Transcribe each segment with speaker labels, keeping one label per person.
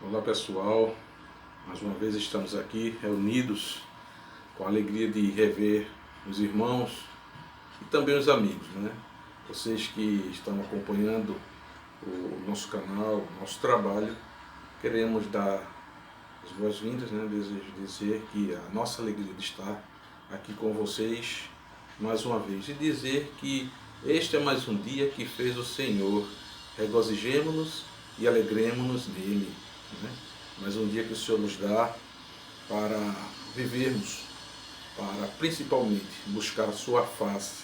Speaker 1: Olá pessoal, mais uma vez estamos aqui reunidos com a alegria de rever os irmãos e também os amigos, né? Vocês que estão acompanhando o nosso canal, o nosso trabalho, queremos dar as boas-vindas, né? Desejo dizer que a nossa alegria de estar aqui com vocês mais uma vez e dizer que este é mais um dia que fez o Senhor. Regozijemo-nos e alegremo-nos nele, né? Mais um dia que o Senhor nos dá para vivermos, para principalmente buscar a sua face.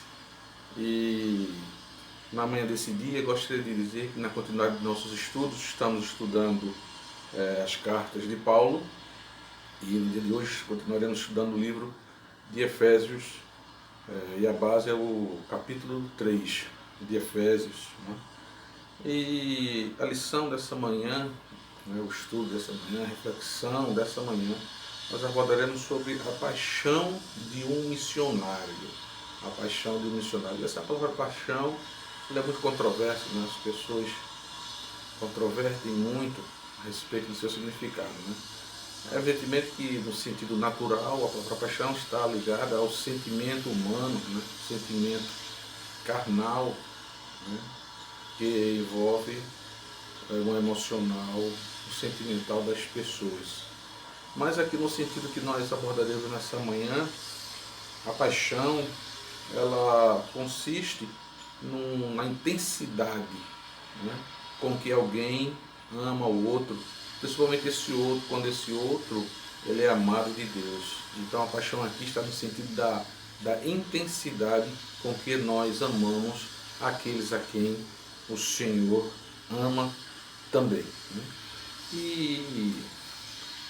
Speaker 1: E na manhã desse dia gostaria de dizer que na continuidade de nossos estudos estamos estudando as cartas de Paulo e no dia de hoje continuaremos estudando o livro de Efésios e a base é o capítulo 3 de Efésios, né? E a lição dessa manhã, o estudo dessa manhã, a reflexão dessa manhã, nós abordaremos sobre a paixão de um missionário. A paixão de um missionário. Essa palavra paixão é muito controversa, né? As pessoas controvertem muito a respeito do seu significado, né? É evidentemente que no sentido natural a palavra paixão está ligada ao sentimento humano, né? Sentimento carnal, né? Que envolve o emocional, o sentimental das pessoas. Mas aqui no sentido que nós abordaremos nessa manhã, a paixão, ela consiste na intensidade, né, com que alguém ama o outro, principalmente esse outro, quando esse outro ele é amado de Deus. Então a paixão aqui está no sentido da intensidade com que nós amamos aqueles a quem o Senhor ama também, né? E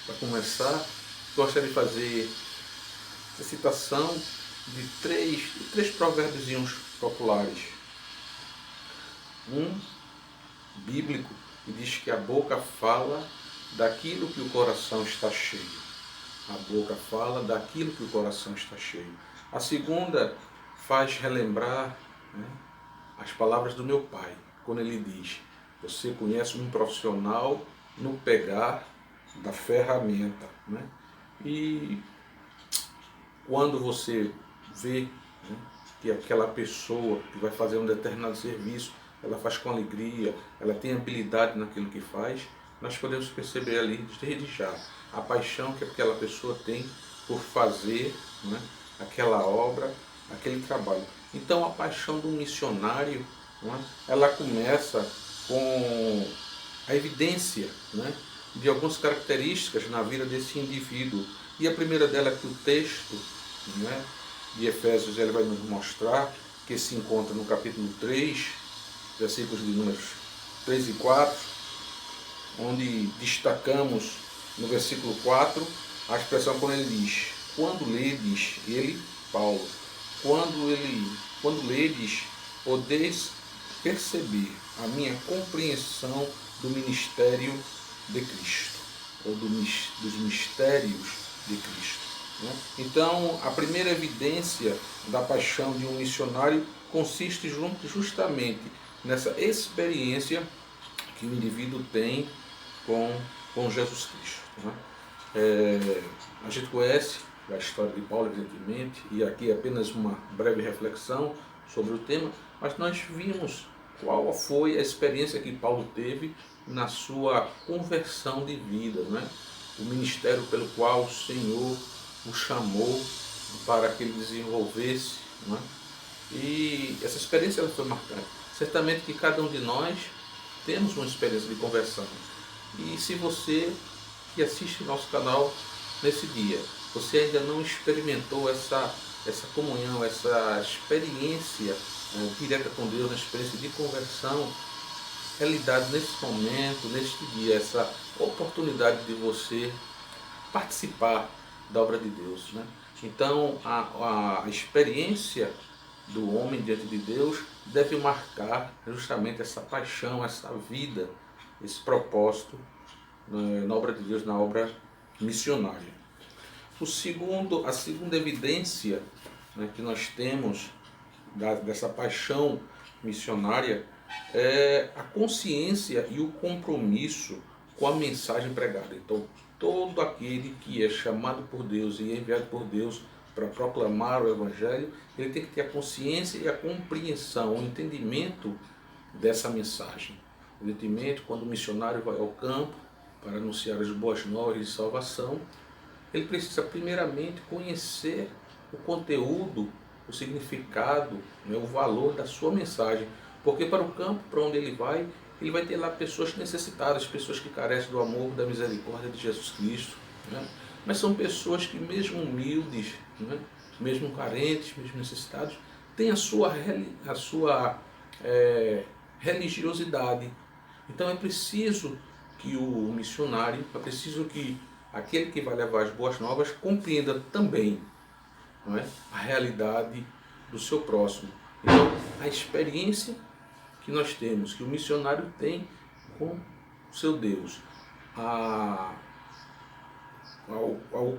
Speaker 1: para começar, gostaria de fazer a citação de três provérbios populares. Um bíblico que diz que a boca fala daquilo que o coração está cheio. A boca fala daquilo que o coração está cheio. A segunda faz relembrar, né, as palavras do meu pai, quando ele diz: você conhece um profissional no pegar da ferramenta, né? E quando você vê, né, que aquela pessoa que vai fazer um determinado serviço, ela faz com alegria, ela tem habilidade naquilo que faz, nós podemos perceber ali, desde já, a paixão que aquela pessoa tem por fazer, né, aquela obra, aquele trabalho. Então a paixão do missionário, né, ela começa com a evidência, né, de algumas características na vida desse indivíduo. E a primeira dela é que o texto, né, de Efésios ele vai nos mostrar, que se encontra no capítulo 3, versículos de números 3 e 4, onde destacamos no versículo 4 a expressão quando ele diz: quando ledes, ele, Paulo, quando ledes, podeis perceber a minha compreensão do ministério de Cristo, ou dos mistérios de Cristo, né? Então, a primeira evidência da paixão de um missionário consiste justamente nessa experiência que o indivíduo tem com Jesus Cristo, né? A gente conhece a história de Paulo, evidentemente, e aqui é apenas uma breve reflexão sobre o tema, mas nós vimos qual foi a experiência que Paulo teve na sua conversão de vida, né? O ministério pelo qual o Senhor o chamou para que ele desenvolvesse, né? E essa experiência ela foi marcante. Certamente que cada um de nós temos uma experiência de conversão. E se você que assiste nosso canal nesse dia, você ainda não experimentou essa comunhão, essa experiência direta com Deus, uma experiência de conversão, é lhe dado nesse momento, neste dia, essa oportunidade de você participar da obra de Deus, né? Então, a experiência do homem diante de Deus deve marcar justamente essa paixão, essa vida, esse propósito, né, na obra de Deus, na obra missionária. A segunda evidência, né, que nós temos dessa paixão missionária é a consciência e o compromisso com a mensagem pregada. Então, todo aquele que é chamado por Deus e é enviado por Deus para proclamar o Evangelho, ele tem que ter a consciência e a compreensão, o entendimento dessa mensagem. O entendimento, quando o missionário vai ao campo para anunciar as boas novas de salvação, ele precisa primeiramente conhecer o conteúdo, o significado, né, o valor da sua mensagem. Porque para o campo, para onde ele vai ter lá pessoas necessitadas, pessoas que carecem do amor, da misericórdia de Jesus Cristo. Né? Mas são pessoas que, mesmo humildes, né, mesmo carentes, mesmo necessitados, têm a sua religiosidade. Então é preciso que o missionário, é preciso que aquele que vai levar as boas novas compreenda também, não é, a realidade do seu próximo. Então, a experiência que nós temos, que o missionário tem com o seu Deus, ao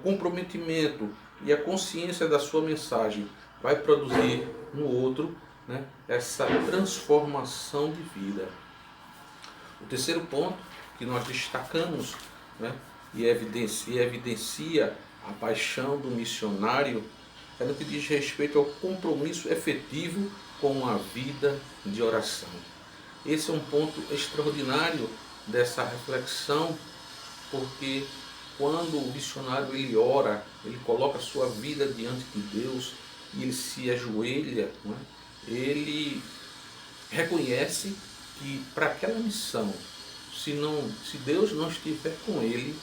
Speaker 1: comprometimento e a consciência da sua mensagem, vai produzir no outro, né, essa transformação de vida. O terceiro ponto que nós destacamos, né, e evidencia a paixão do missionário é no que diz respeito ao compromisso efetivo com a vida de oração. Esse é um ponto extraordinário dessa reflexão, porque quando o missionário ele ora, ele coloca a sua vida diante de Deus e ele se ajoelha, né, ele reconhece que para aquela missão, se Deus não estiver com ele,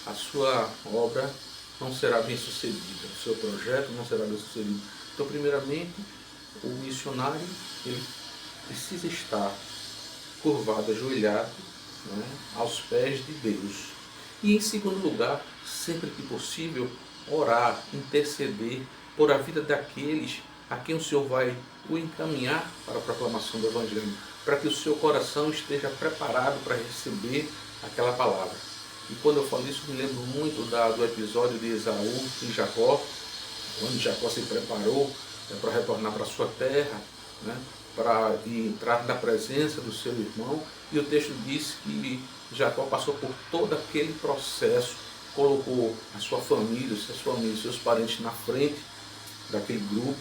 Speaker 1: a sua obra não será bem sucedida, o seu projeto não será bem sucedido. Então, primeiramente, o missionário ele precisa estar curvado, ajoelhado, né, aos pés de Deus. E, em segundo lugar, sempre que possível, orar, interceder por a vida daqueles a quem o Senhor vai o encaminhar para a proclamação do Evangelho, para que o seu coração esteja preparado para receber aquela palavra. E quando eu falo isso, me lembro muito do episódio de Esaú e Jacó, quando Jacó se preparou para retornar para a sua terra, né, para entrar na presença do seu irmão, e o texto diz que Jacó passou por todo aquele processo, colocou a sua família, seus parentes na frente daquele grupo,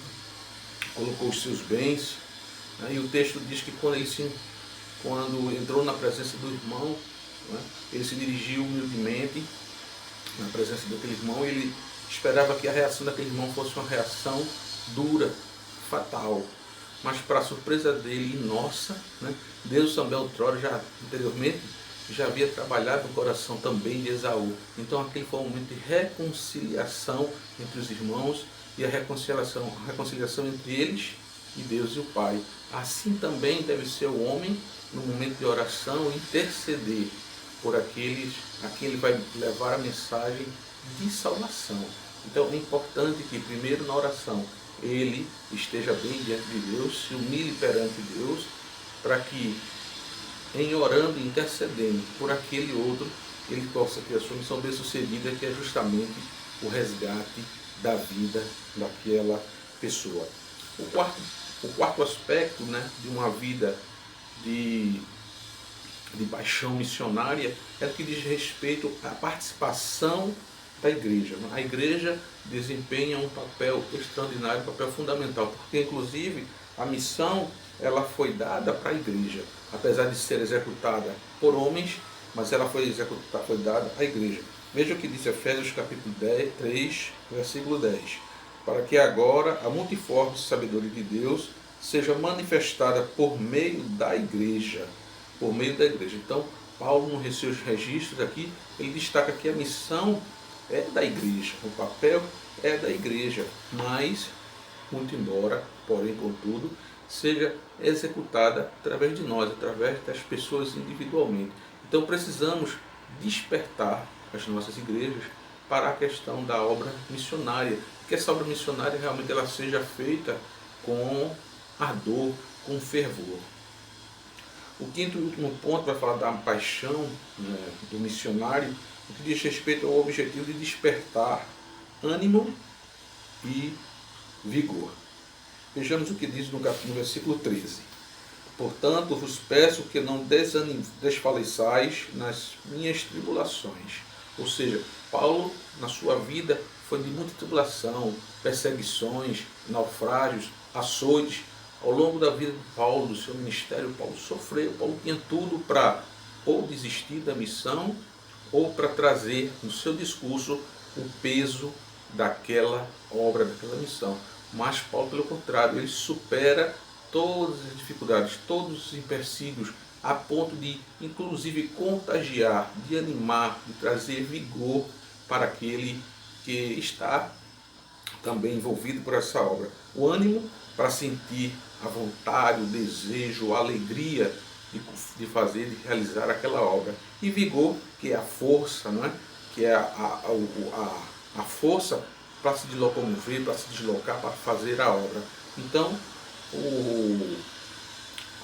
Speaker 1: colocou os seus bens, né, e o texto diz que quando entrou na presença do irmão, né, ele se dirigiu humildemente na presença daquele irmão, e ele esperava que a reação daquele irmão fosse uma reação dura, fatal. Mas, para a surpresa dele e nossa, né, Deus também outrora, já anteriormente, já havia trabalhado no coração também de Esaú. Então aquele foi um momento de reconciliação entre os irmãos e a reconciliação entre eles e Deus e o Pai. Assim também deve ser o homem, no momento de oração, interceder por aqueles a quem ele vai levar a mensagem de salvação. Então é importante que primeiro na oração ele esteja bem diante de Deus, se humilhe perante Deus, para que em orando e intercedendo por aquele outro, ele possa ter a sua missão bem sucedida, que é justamente o resgate da vida daquela pessoa. O quarto aspecto, né, de uma vida de paixão missionária é o que diz respeito à participação da igreja. A igreja desempenha um papel extraordinário, um papel fundamental, porque inclusive a missão ela foi dada para a igreja, apesar de ser executada por homens, mas ela foi dada à igreja. Veja o que diz Efésios capítulo 3, versículo 10. Para que agora a multiforme sabedoria de Deus seja manifestada por meio da igreja. Por meio da igreja. Então, Paulo, nos seus registros aqui, ele destaca que a missão é da igreja, o papel é da igreja, mas, muito embora, porém, contudo, seja executada através de nós, através das pessoas individualmente. Então, precisamos despertar as nossas igrejas para a questão da obra missionária, que essa obra missionária realmente ela seja feita com ardor, com fervor. O quinto e último ponto vai falar da paixão, né, do missionário, o que diz respeito ao objetivo de despertar ânimo e vigor. Vejamos o que diz no versículo 13. Portanto, vos peço que não desfaleçais nas minhas tribulações. Ou seja, Paulo, na sua vida, foi de muita tribulação, perseguições, naufrágios, açoites. Ao longo da vida de Paulo, do seu ministério, Paulo sofreu. Paulo tinha tudo para ou desistir da missão ou para trazer no seu discurso o peso daquela obra, daquela missão. Mas Paulo, pelo contrário, ele supera todas as dificuldades, todos os empecilhos, a ponto de, inclusive, contagiar, de animar, de trazer vigor para aquele que está também envolvido por essa obra. O ânimo para sentir a vontade, o desejo, a alegria de fazer, de realizar aquela obra. E vigor, que é a força, não é? Que é a força para se locomover, para se deslocar, para fazer a obra. Então,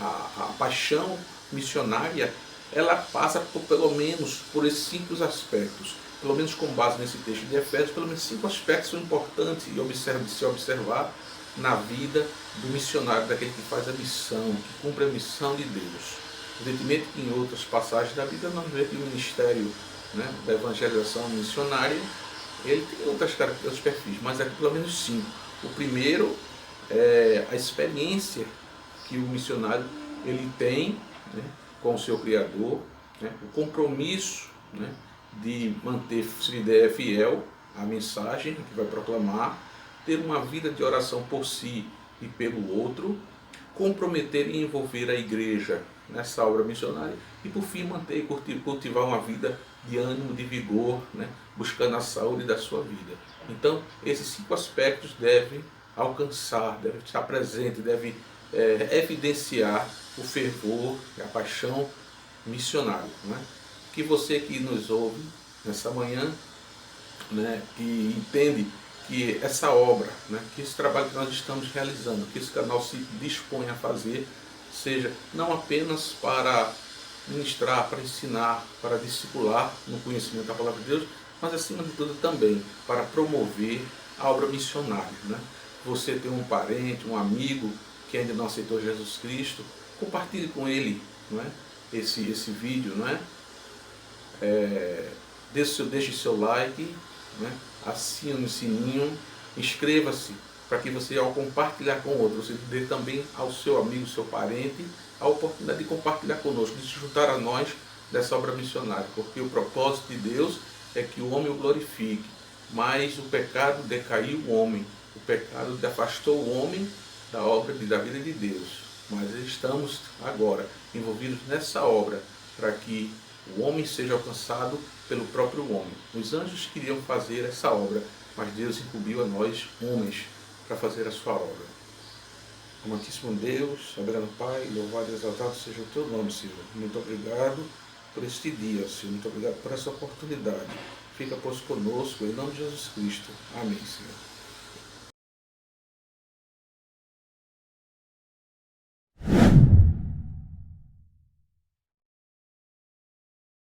Speaker 1: a paixão missionária, ela passa pelo menos por esses 5 aspectos. Pelo menos com base nesse texto de Efésios, pelo menos 5 aspectos são importantes de se observar na vida do missionário, daquele que faz a missão, que cumpre a missão de Deus. Evidentemente que em outras passagens da Bíblia nós vemos que o ministério, né, da evangelização missionária, ele tem outros perfis, mas aqui pelo menos 5. O primeiro é a experiência que o missionário ele tem, né, com o seu Criador, né, o compromisso, né, de manter fiel à mensagem que vai proclamar, ter uma vida de oração por si e pelo outro, comprometer e envolver a igreja nessa obra missionária e, por fim, manter e cultivar uma vida de ânimo, de vigor, né, buscando a saúde da sua vida. Então, esses 5 aspectos devem alcançar, devem estar presentes, devem evidenciar o fervor e a paixão missionária. Né? Que você que nos ouve nessa manhã, né, que entende que essa obra, né, que esse trabalho que nós estamos realizando, que esse canal se dispõe a fazer, seja não apenas para ministrar, para ensinar, para discipular no conhecimento da palavra de Deus, mas acima de tudo também para promover a obra missionária. Né? Você tem um parente, um amigo que ainda não aceitou Jesus Cristo, compartilhe com ele, não é? esse vídeo, não é? Deixe seu like, né? Assine o sininho, inscreva-se para que você, ao compartilhar com outros, você dê também ao seu amigo, seu parente, a oportunidade de compartilhar conosco, de se juntar a nós dessa obra missionária, porque o propósito de Deus é que o homem o glorifique, mas o pecado decaiu o homem, o pecado afastou o homem da obra da vida de Deus, mas estamos agora envolvidos nessa obra para que o homem seja alcançado pelo próprio homem. Os anjos queriam fazer essa obra, mas Deus incumbiu a nós, homens, para fazer a sua obra. Amantíssimo Deus, soberano Pai, louvado e exaltado seja o teu nome, Senhor. Muito obrigado por este dia, Senhor. Muito obrigado por essa oportunidade. Fica, pois, conosco, em nome de Jesus Cristo. Amém, Senhor.